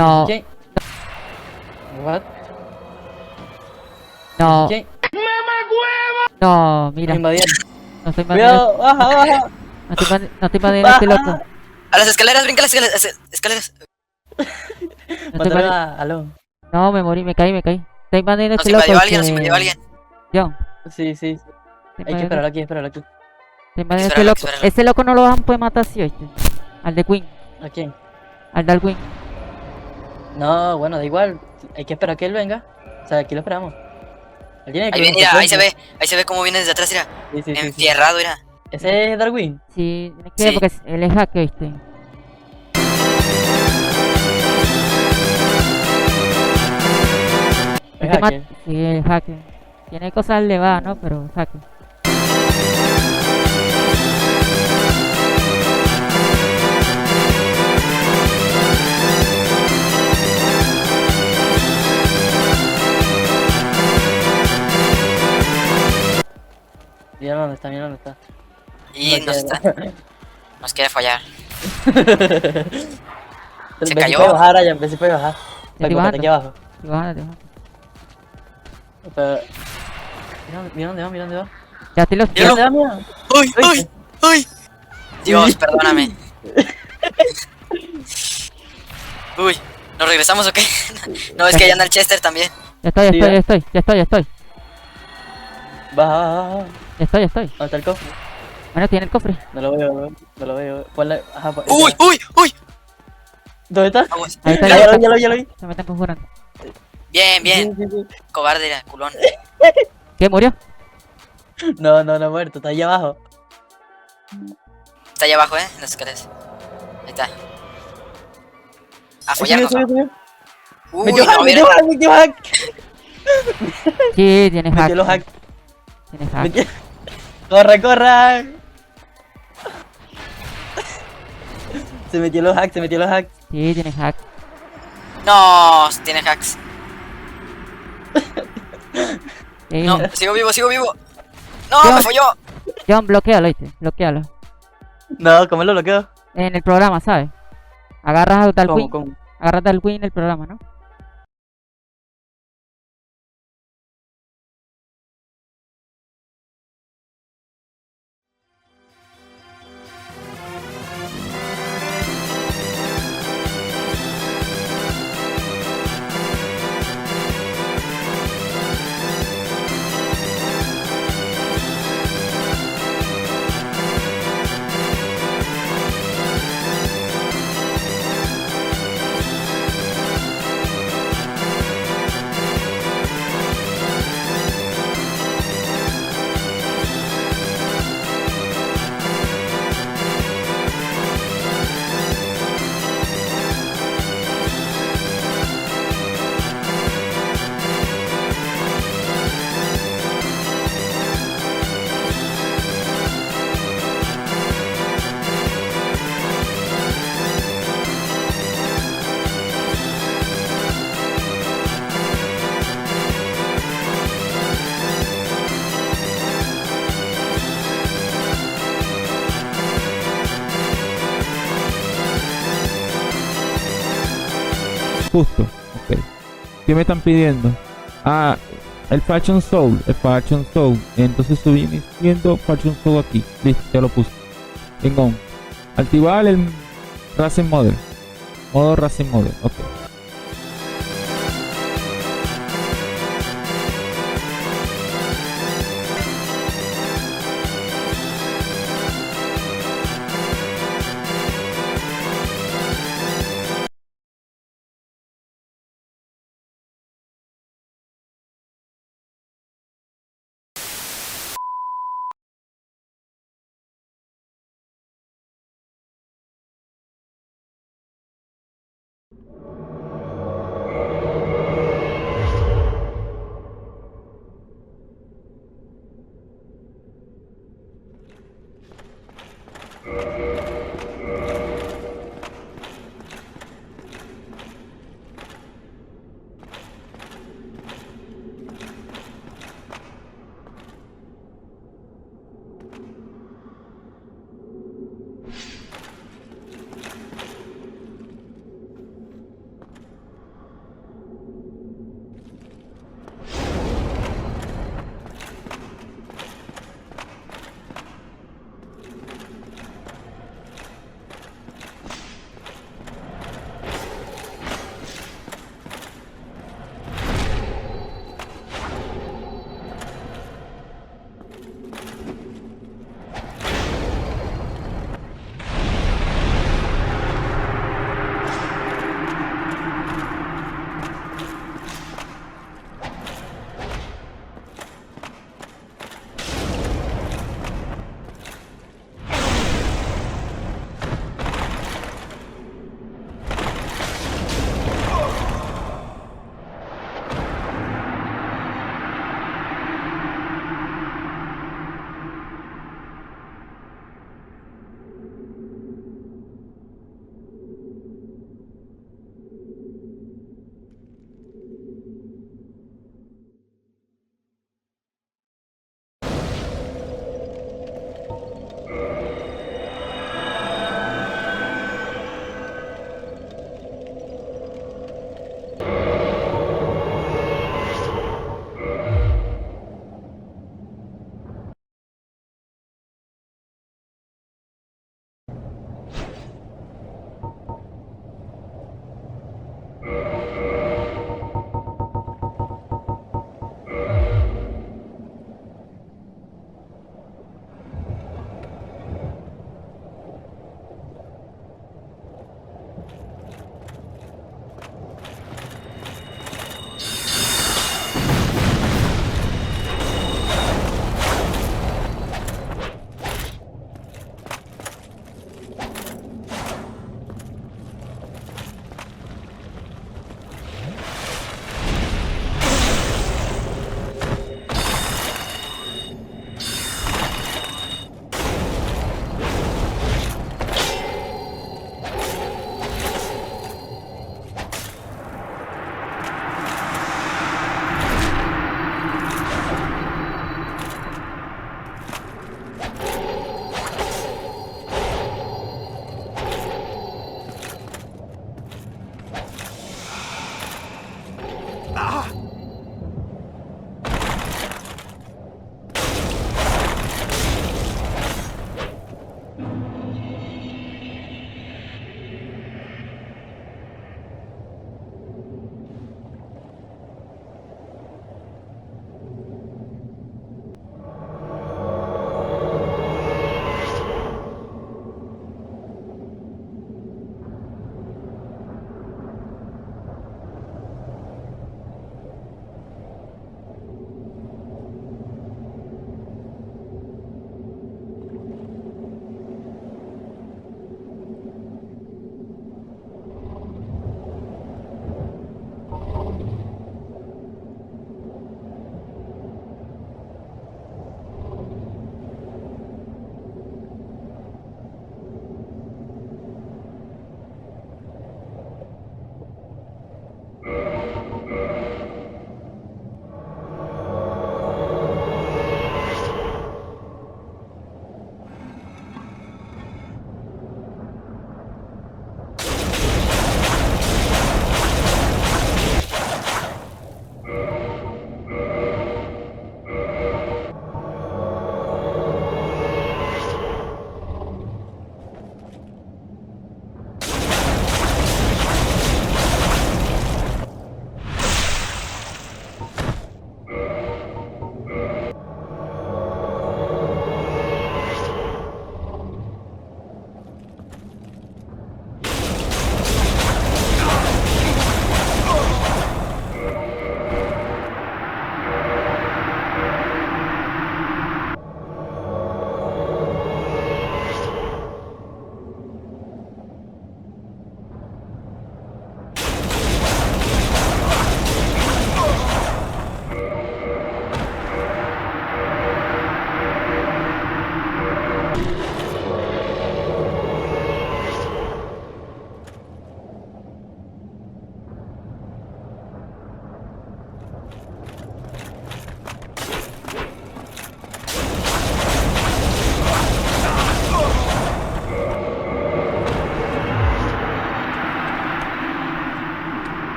No, ¿Quién? What? no, ¿Quién? no, Me mira, invadieron. no estoy invadiendo, Cuidado, baja, baja, no estoy invadiendo este loco, baja. A las escaleras, brinca las escaleras. no estoy Mataron invadiendo, a Alon. no, me morí, me caí, estoy invadiendo Nos este loco, invadió alguien, nos invadió alguien. John, Sí, sí, sí. estoy Hay que invadiendo, esperarlo aquí, esperarlo aquí. estoy Hay que invadiendo este esperarlo, hay que loco, esperarlo. ese loco no lo van a poder matar así, ¿oíste? Al de Queen, ¿A quién? al de Queen, No, bueno, da igual. Hay que esperar a que él venga. O sea, aquí lo esperamos. Él tiene que Ahí cruzar viene, nuestro mira, puente. ahí se ve cómo viene desde atrás, mira. Sí, sí, sí, sí. Enfierrado, mira. ¿Ese es Darwin? sí, tienes que ver Sí. porque él es hacker, ¿oíste? ¿Es Él te mata, hacker? sí, es hacker, tiene cosas elevadas, ¿no? Pero es hacker. Mira dónde está, mira dónde está. Y No nos quiere fallar. Se Ve si cayó. puede bajar, Ryan, ve si puede bajar. Ya estoy Búscate aquí bajando, abajo. estoy bajando, estoy bajando. Pero... Mira dónde va, mira dónde va. Ya estoy los, Mira Míralo. dónde va, mira. ¡Uy, uy, ¿Oíste? uy! Dios, perdóname. Uy, ¿nos regresamos o qué? No, es que allá anda el Chester también. ya estoy, Sí, ¿verdad? ya estoy. Baja, baja, baja. Ya estoy. ¿Dónde está el cofre? Bueno, tiene el cofre. No lo veo, no lo veo. Ponle... Ajá, ¡Uy, uy, uy! ¿Dónde está? Vamos. Ahí está, Ya lo vi, ya lo vi. Se me están conjurando. Bien, bien. Sí, sí, sí. Cobarde, era, culón. ¿Qué? ¿Murió? No, muerto, está ahí abajo. Está allá abajo, en las escaleras. Ahí está. A Ahí subió, follarnos, ¿no? subió. Uy, Metió no, hack, mira. metió hack. Sí, tiene hack. Metió los hack. Tiene hack. Metió... Corre, corre. Se metió los hacks, se metió los hacks. Sí, tiene hack. No, tiene hacks. Sí. No, sigo vivo, sigo vivo. No, John, me falló. John, bloquealo, ¿viste? Bloquealo. No, ¿cómo lo bloqueó? En el programa, ¿sabes? Agarras a ¿Cómo, Dalwin. cómo? Agarras a Dalwin en el programa, ¿no? Justo, ok. ¿Qué me están pidiendo? Ah, el Fashion Soul, Entonces subí viendo Fashion Soul aquí. Listo, ya lo puse. En on. Activar el Racing Mode. Modo Racing Mode, ok. ¿Qué?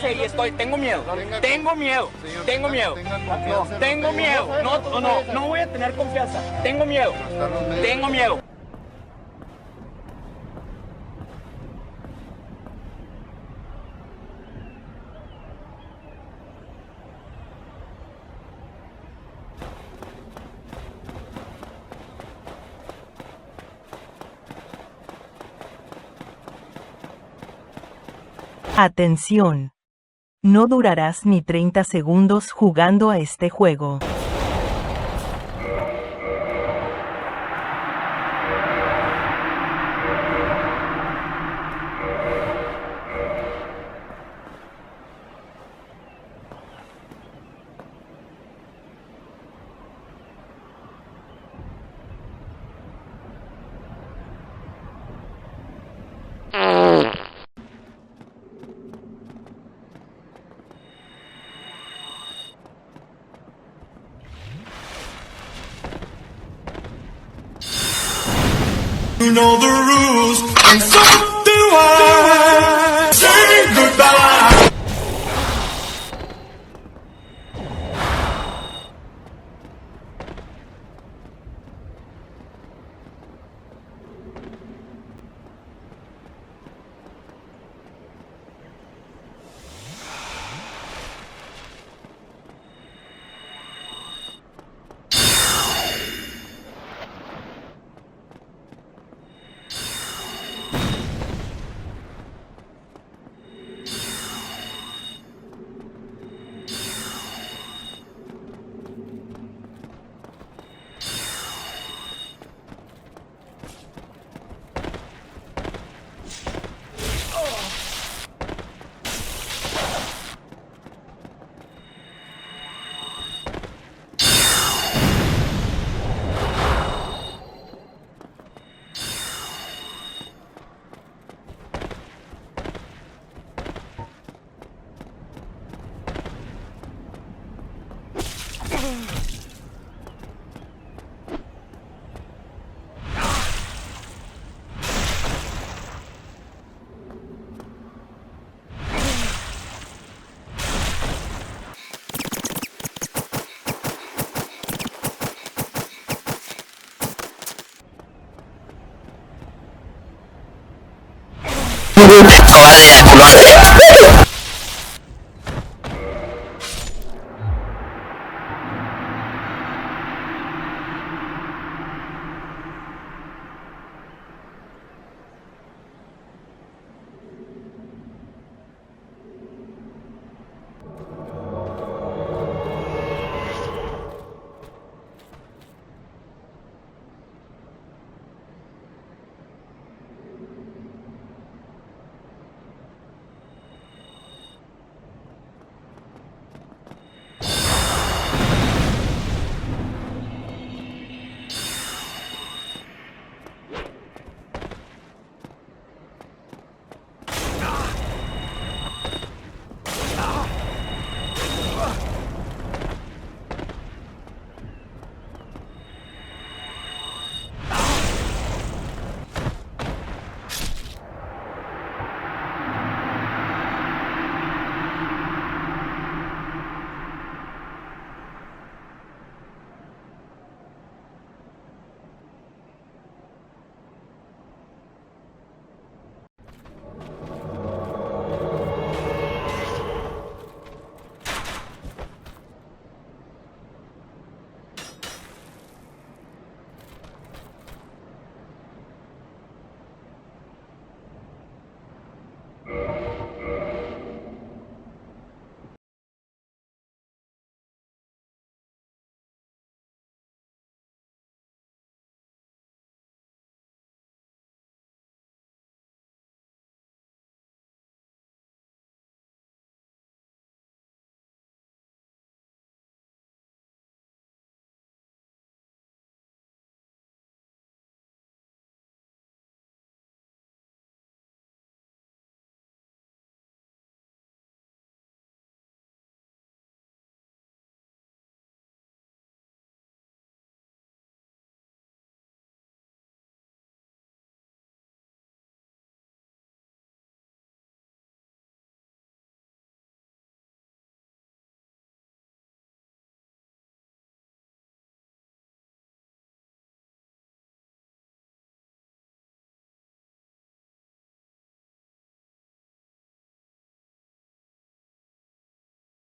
y estoy, tengo miedo, tengo miedo, tengo miedo, tengo miedo, no voy a tener confianza, tengo miedo, tengo miedo. Atención. No durarás ni 30 segundos jugando a este juego. You know the rules, and so do I. Say goodbye.